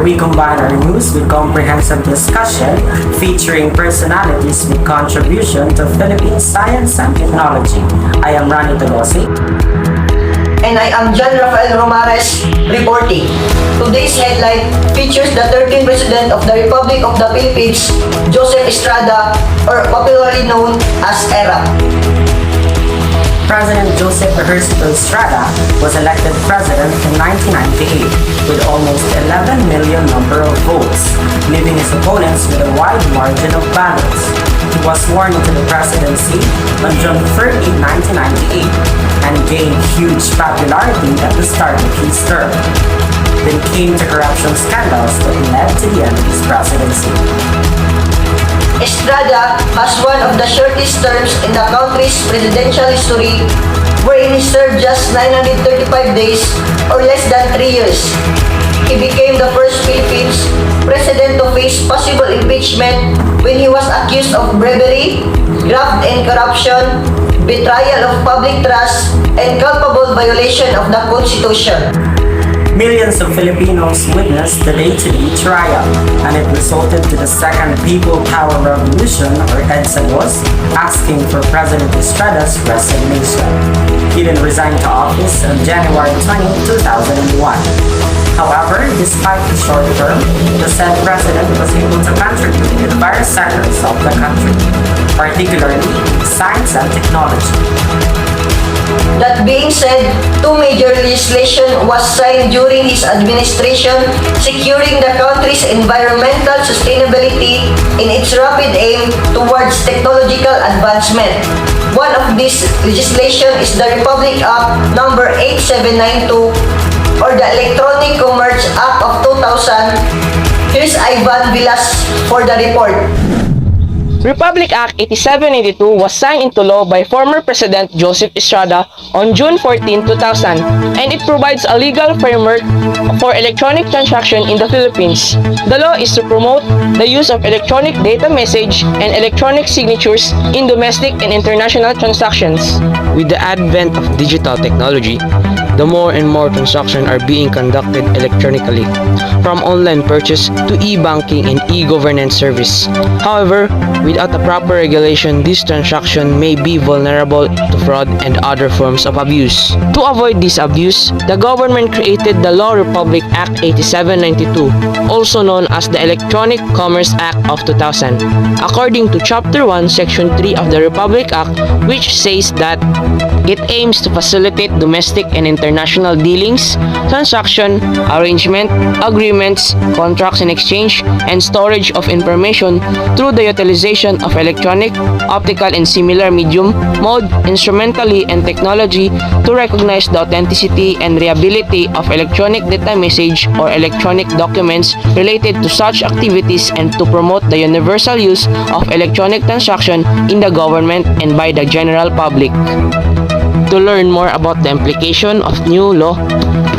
we combine our news with comprehensive discussion featuring personalities with contribution to Philippine science and technology. I am Rani Tolosi. And I am John Rafael Romares reporting. Today's headline features the 13th President of the Republic of the Philippines, Joseph Estrada, or popularly known as ERA. President Joseph Estrada was elected president in 1998 with almost 11 million number of votes, leaving his opponents with a wide margin of ballots. He was sworn into the presidency on June 30, 1998 and gained huge popularity at the start of his term. Then came the corruption scandals that led to the end of his presidency. Estrada has one of the shortest terms in the country's presidential history, wherein he served just 935 days or less than 3 years. He became the first Philippines president to face possible impeachment when he was accused of bribery, graft and corruption, betrayal of public trust, and culpable violation of the Constitution. Millions of Filipinos witnessed the day-to-day trial, and it resulted to the Second People Power Revolution, or EDSA, asking for President Estrada's resignation. He then resigned to office on January 20, 2001. However, despite the short term, the said president was able to contribute in various sectors of the country, particularly science and technology. That being said, two major legislation was signed during his administration, securing the country's environmental sustainability in its rapid aim towards technological advancement. One of these legislation is the Republic Act No. 8792 or the Electronic Commerce Act of 2000. Here's Ivan Villas for the report. Republic Act 8782 was signed into law by former President Joseph Estrada on June 14, 2000, and it provides a legal framework for electronic transaction in the Philippines. The law is to promote the use of electronic data message and electronic signatures in domestic and international transactions. With the advent of digital technology, the more and more transactions are being conducted electronically, from online purchase to e-banking and e-governance service. However, without a proper regulation, this transaction may be vulnerable to fraud and other forms of abuse. To avoid this abuse, the government created the Law Republic Act 8792, also known as the Electronic Commerce Act of 2000, according to Chapter 1, Section 3 of the Republic Act, which says that it aims to facilitate domestic and international dealings, transaction, arrangement, agreements, contracts in exchange, and storage of information through the utilization of electronic, optical, and similar medium, mode, instrumentally, and technology to recognize the authenticity and reliability of electronic data message or electronic documents related to such activities and to promote the universal use of electronic transaction in the government and by the general public. To learn more about the implication of new law,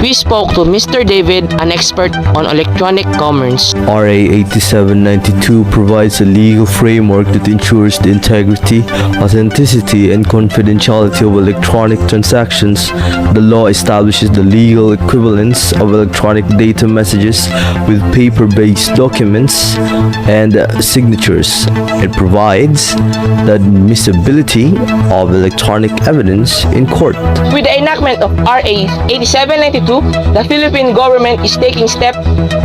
we spoke to Mr. David, an expert on electronic commerce. RA 8792 provides a legal framework that ensures the integrity, authenticity, and confidentiality of electronic transactions. The law establishes the legal equivalence of electronic data messages with paper-based documents and signatures. It provides the admissibility of electronic evidence in court. With the enactment of RA 8792, the Philippine government is taking steps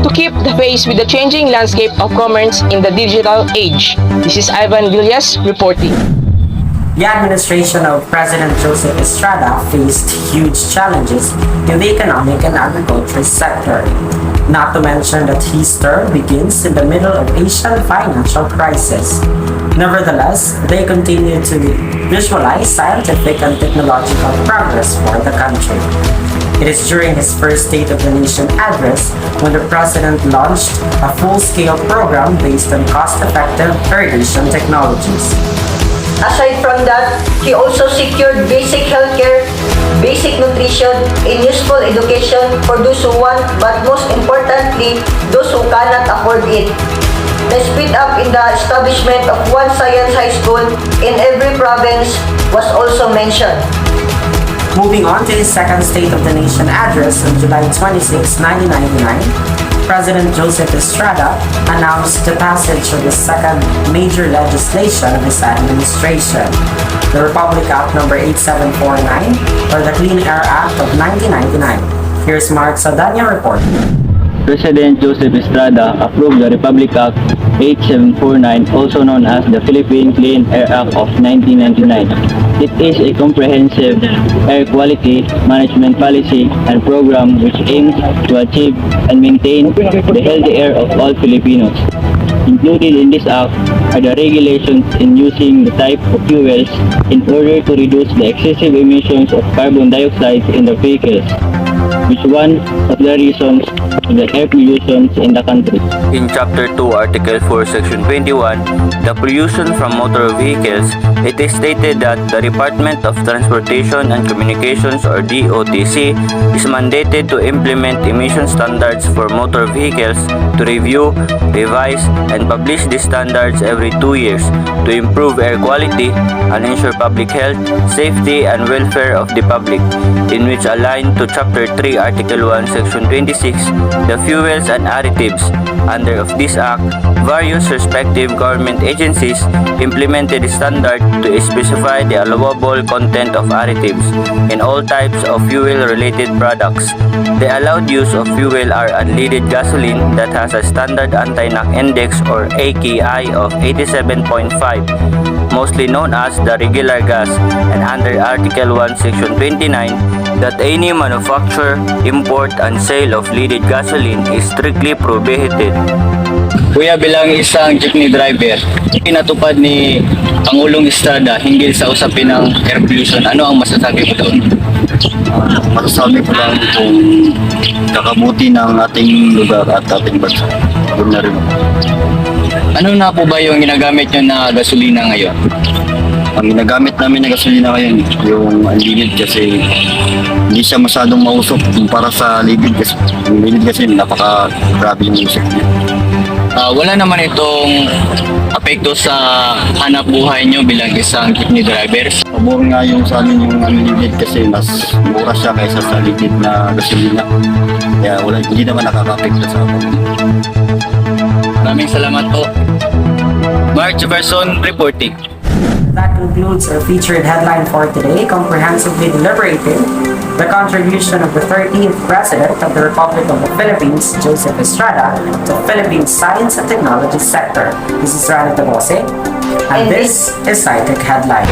to keep the pace with the changing landscape of commerce in the digital age. This is Ivan Villas reporting. The administration of President Joseph Estrada faced huge challenges in the economic and agriculture sector, not to mention that his term begins in the middle of Asian financial crisis. Nevertheless, they continue to visualize scientific and technological progress for the country. It is during his first State of the Nation address when the President launched a full-scale program based on cost-effective irrigation technologies. Aside from that, he also secured basic healthcare, basic nutrition, and useful education for those who want, but most importantly, those who cannot afford it. The speed up in the establishment of one science high school in every province was also mentioned. Moving on to his second State of the Nation address on July 26, 1999, President Joseph Estrada announced the passage of the second major legislation of his administration, the Republic Act number 8749, or the Clean Air Act of 1999. Here's Mark Sadanya reporting. President Joseph Estrada approved the Republic Act 8749, also known as the Philippine Clean Air Act of 1999. It is a comprehensive air quality management policy and program which aims to achieve and maintain the healthy air of all Filipinos. Included in this act are the regulations in using the type of fuels in order to reduce the excessive emissions of carbon dioxide in the vehicles, which is one of the reasons to the air pollution in the country. In Chapter 2, Article 4, Section 21, the pollution from motor vehicles, it is stated that the Department of Transportation and Communications, or DOTC, is mandated to implement emission standards for motor vehicles, to review, revise, and publish these standards every 2 years to improve air quality and ensure public health, safety, and welfare of the public, in which align to Chapter 3, Article 1, Section 26, the fuels and additives. Under of this act, various respective government agencies implemented a standard to specify the allowable content of additives in all types of fuel-related products. The allowed use of fuel are unleaded gasoline that has a standard anti-knock index, or AKI, of 87.5, mostly known as the regular gas, and under Article 1, Section 29, that any manufacture, import, and sale of leaded gasoline is strictly prohibited. Kuya, bilang isang jeepney driver, pinatupad ni Pangulong Estrada hinggil sa usapin ng air pollution. Ano ang masasabi mo doon? Masasabi ko lang kung kakabuti ng ating lugar at ating bansa. Doon na rin. Ano na po ba yung ginagamit nyo na gasolina ngayon? Ang ginagamit namin na gasolina ngayon, yung unleaded, kasi hindi siya masyadong mausok kumpara sa liquid, kasi yung liquid kasi napaka-grabe yung usok niya. Wala naman itong apekto sa hanap buhay nyo bilang isang jeepney driver. Pabor nga yung sa amin yung unleaded kasi mas mura siya kaysa sa liquid na gasolina. Kaya hindi naman nakaka-apekto sa amin. Maraming salamat po. Mark Jefferson reporting. That concludes our featured headline for today, comprehensively deliberating the contribution of the 13th President of the Republic of the Philippines, Joseph Estrada, to Philippine science and technology sector. This is Rana Tabose, and this is SciTech Headline.